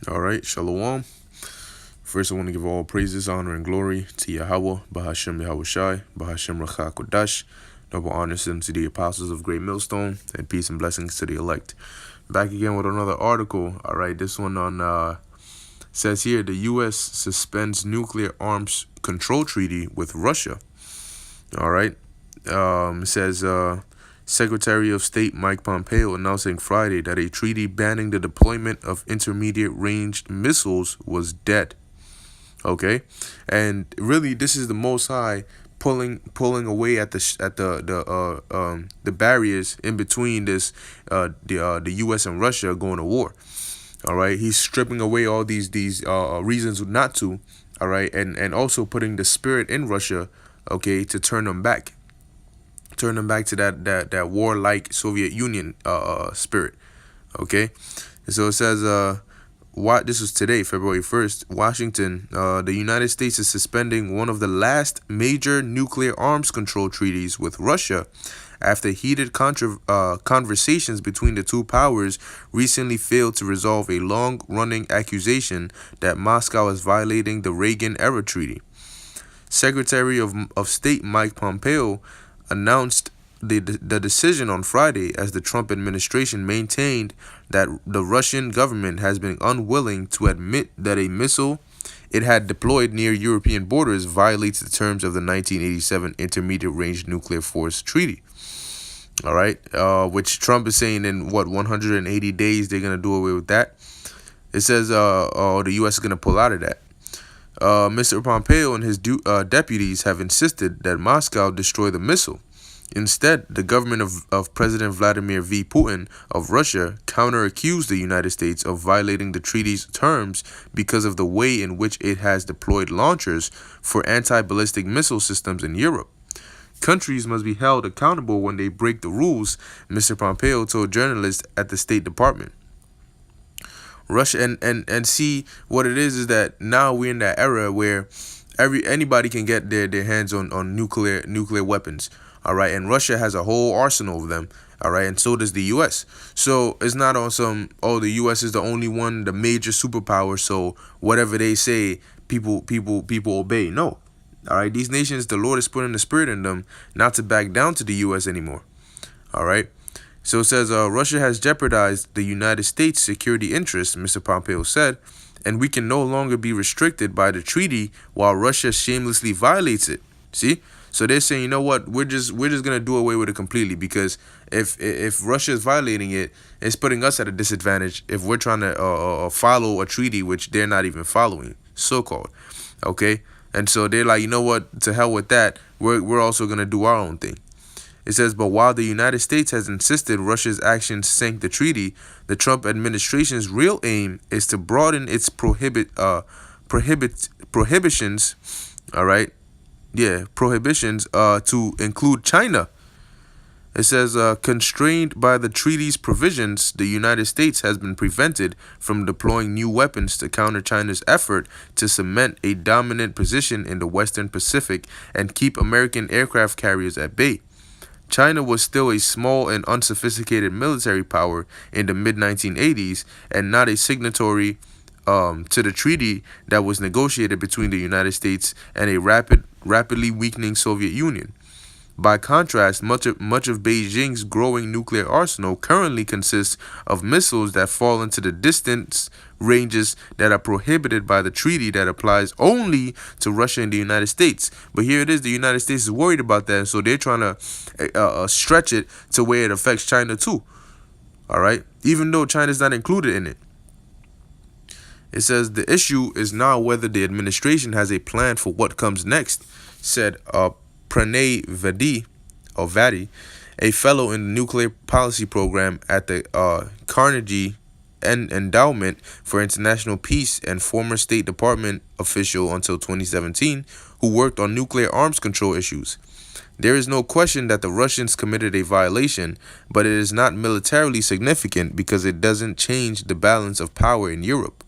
All right, Shalom. First, I want to give all praises, honor, and glory to Yahweh, Bahashem Yahweh Shai, Bahashem Racha Kodash. Double honors to the apostles of Great Millstone, and peace and blessings to the elect. Back again with another article. All right, this one on says here the U.S. suspends nuclear arms control treaty with Russia. All right, it says Secretary of State Mike Pompeo announcing Friday that a treaty banning the deployment of intermediate-range missiles was dead. Okay, and really, this is the Most High pulling away at the barriers in between the U.S. and Russia going to war. All right, he's stripping away all these reasons not to. All right, and also putting the spirit in Russia, okay, to turn them back to that warlike Soviet Union spirit. Okay, and so it says this was today, February 1st, Washington, the United States is suspending one of the last major nuclear arms control treaties with Russia after heated conversations between the two powers recently failed to resolve a long-running accusation that Moscow is violating the Reagan-era treaty. Secretary of State Mike Pompeo announced the decision on Friday as the Trump administration maintained that the Russian government has been unwilling to admit that a missile it had deployed near European borders violates the terms of the 1987 Intermediate Range Nuclear Force Treaty. All right, which Trump is saying in 180 days they're gonna do away with that. It says the U.S. is gonna pull out of that. Mr. Pompeo and his deputies have insisted that Moscow destroy the missile. Instead, the government of President Vladimir V. Putin of Russia counter-accused the United States of violating the treaty's terms because of the way in which it has deployed launchers for anti-ballistic missile systems in Europe. Countries must be held accountable when they break the rules, Mr. Pompeo told journalists at the State Department. Russia and see what it is that now we're in that era where anybody can get their hands on nuclear weapons. All right, and Russia has a whole arsenal of them. All right, and so does the U.S. So it's not on some the U.S. is the only one, the major superpower. So whatever they say, people obey. No, all right. These nations, the Lord is putting the spirit in them not to back down to the U.S. anymore. All right. So it says Russia has jeopardized the United States' security interests, Mr. Pompeo said, and we can no longer be restricted by the treaty while Russia shamelessly violates it. See? So they're saying, you know what, we're just gonna do away with it completely because if Russia is violating it, it's putting us at a disadvantage if we're trying to follow a treaty which they're not even following, so-called. Okay, and so they're like, you know what, to hell with that. We're also gonna do our own thing. It says, but while the United States has insisted Russia's actions sank the treaty, the Trump administration's real aim is to broaden its prohibitions. All right. Yeah, prohibitions to include China. It says, constrained by the treaty's provisions, the United States has been prevented from deploying new weapons to counter China's effort to cement a dominant position in the Western Pacific and keep American aircraft carriers at bay. China was still a small and unsophisticated military power in the mid-1980s and not a signatory to the treaty that was negotiated between the United States and a rapidly weakening Soviet Union. By contrast, much of Beijing's growing nuclear arsenal currently consists of missiles that fall into the distance ranges that are prohibited by the treaty that applies only to Russia and the United States. But here it is, the United States is worried about that, so they're trying to stretch it to where it affects China too. All right, even though China's not included in it. It says the issue is now whether the administration has a plan for what comes next, said Pranay Vadi, a fellow in the nuclear policy program at the Carnegie Endowment for International Peace and former State Department official until 2017, who worked on nuclear arms control issues. There is no question that the Russians committed a violation, but it is not militarily significant because it doesn't change the balance of power in Europe.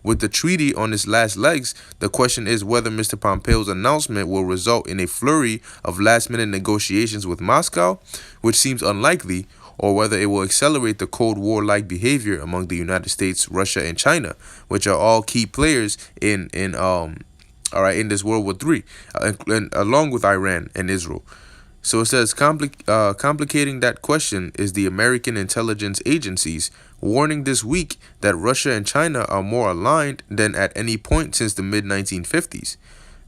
With the treaty on its last legs, the question is whether Mr. Pompeo's announcement will result in a flurry of last-minute negotiations with Moscow, which seems unlikely, or whether it will accelerate the Cold War-like behavior among the United States, Russia, and China, which are all key players in this World War III, and along with Iran and Israel. So it says, complicating that question is the American intelligence agencies warning this week that Russia and China are more aligned than at any point since the mid-1950s.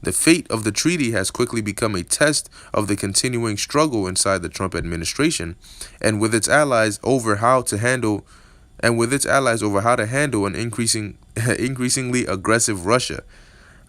The fate of the treaty has quickly become a test of the continuing struggle inside the Trump administration, and with its allies over how to handle an increasingly aggressive Russia.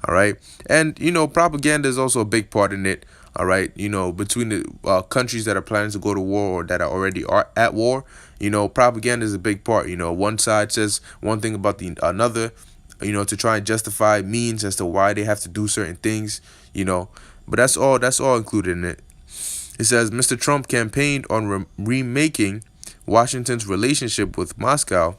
All right, and propaganda is also a big part in it. All right, between the countries that are planning to go to war or that are already at war, propaganda is a big part. One side says one thing about the another, to try and justify means as to why they have to do certain things, but that's all included in it. It says Mr. Trump campaigned on remaking Washington's relationship with Moscow.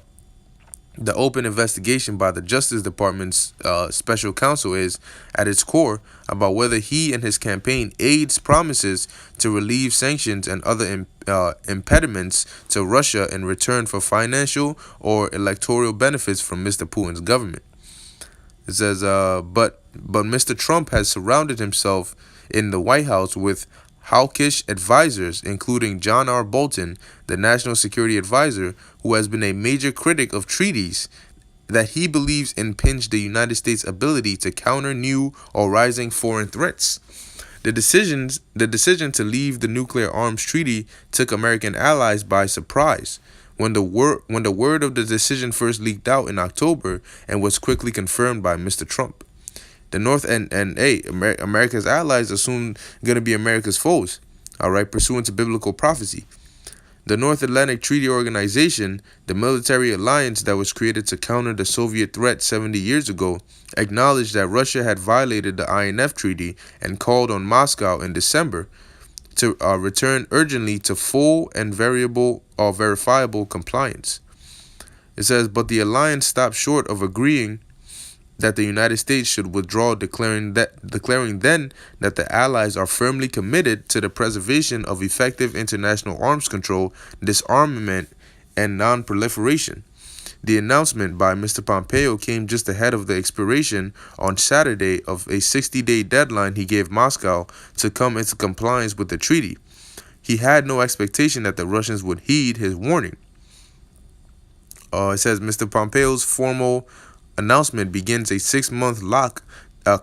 The open investigation by the Justice Department's special counsel is, at its core, about whether he and his campaign aids promises to relieve sanctions and other impediments to Russia in return for financial or electoral benefits from Mr. Putin's government. It says, but Mr. Trump has surrounded himself in the White House with hawkish advisors, including John R. Bolton, the National Security Advisor, who has been a major critic of treaties that he believes impinge the United States' ability to counter new or rising foreign threats. The decision to leave the nuclear arms treaty took American allies by surprise. When the word of the decision first leaked out in October and was quickly confirmed by Mr. Trump. The North America's allies are soon going to be America's foes, all right, pursuant to biblical prophecy. The North Atlantic Treaty Organization, the military alliance that was created to counter the Soviet threat 70 years ago, acknowledged that Russia had violated the INF Treaty and called on Moscow in December to return urgently to full and verifiable compliance. It says, but the alliance stopped short of agreeing that the United States should withdraw, declaring then that the Allies are firmly committed to the preservation of effective international arms control, disarmament, and non-proliferation. The announcement by Mr. Pompeo came just ahead of the expiration on Saturday of a 60-day deadline he gave Moscow to come into compliance with the treaty. He had no expectation that the Russians would heed his warning. It says Mr. Pompeo's formal announcement begins a 6-month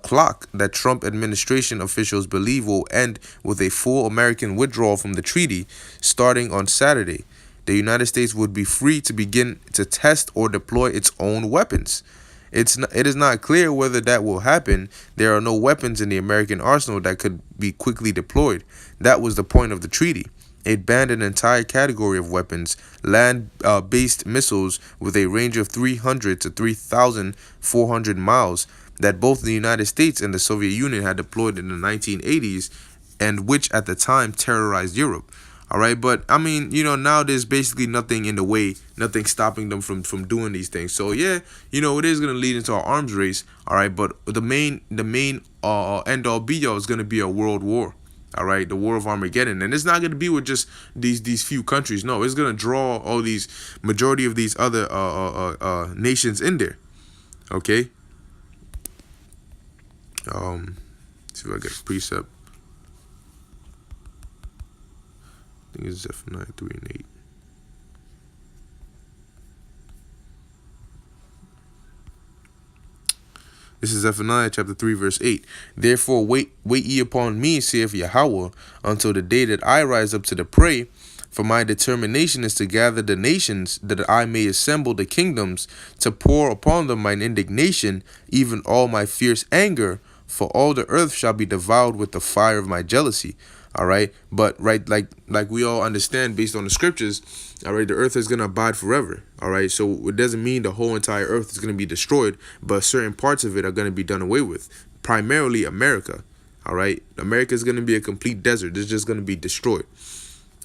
clock that Trump administration officials believe will end with a full American withdrawal from the treaty starting on Saturday. The United States would be free to begin to test or deploy its own weapons. It is not clear whether that will happen. There are no weapons in the American arsenal that could be quickly deployed. That was the point of the treaty. It banned an entire category of weapons, land-based missiles with a range of 300 to 3,400 miles that both the United States and the Soviet Union had deployed in the 1980s and which at the time terrorized Europe. All right, but I mean, now there's basically nothing in the way, nothing stopping them from doing these things. So yeah, it is going to lead into an arms race. All right, but the main end all be all is going to be a world war. All right, the war of Armageddon, and it's not going to be with just these few countries. No, it's going to draw all these majority of these other nations in there. Okay. See if I get a precept. I think it's Zephaniah 3 and 8. This is Zephaniah chapter 3, verse 8. Therefore wait ye upon me, saith Yahweh, until the day that I rise up to the prey. For my determination is to gather the nations, that I may assemble the kingdoms, to pour upon them mine indignation, even all my fierce anger. For all the earth shall be devoured with the fire of my jealousy. All right, but like we all understand based on the scriptures, all right, the earth is gonna abide forever. All right, so it doesn't mean the whole entire earth is gonna be destroyed, but certain parts of it are gonna be done away with. Primarily America. All right, America is gonna be a complete desert. It's just gonna be destroyed.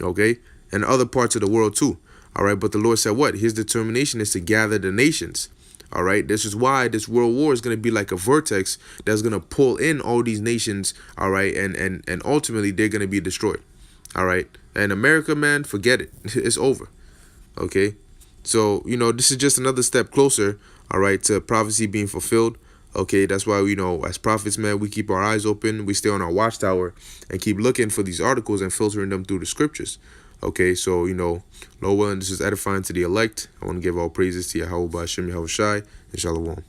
Okay, and other parts of the world too. All right, but the Lord said what? His determination is to gather the nations. All right, this is why this world war is going to be like a vortex that's going to pull in all these nations. All right, and ultimately they're going to be destroyed. All right. And America, man, forget it. It's over. Okay. So, this is just another step closer, all right, to prophecy being fulfilled. Okay, that's why, as prophets, man, we keep our eyes open. We stay on our watchtower and keep looking for these articles and filtering them through the scriptures. Okay, so, Lord willing, this is edifying to the elect. I want to give all praises to Yahweh Ba'Shem Yahushai and Shalom.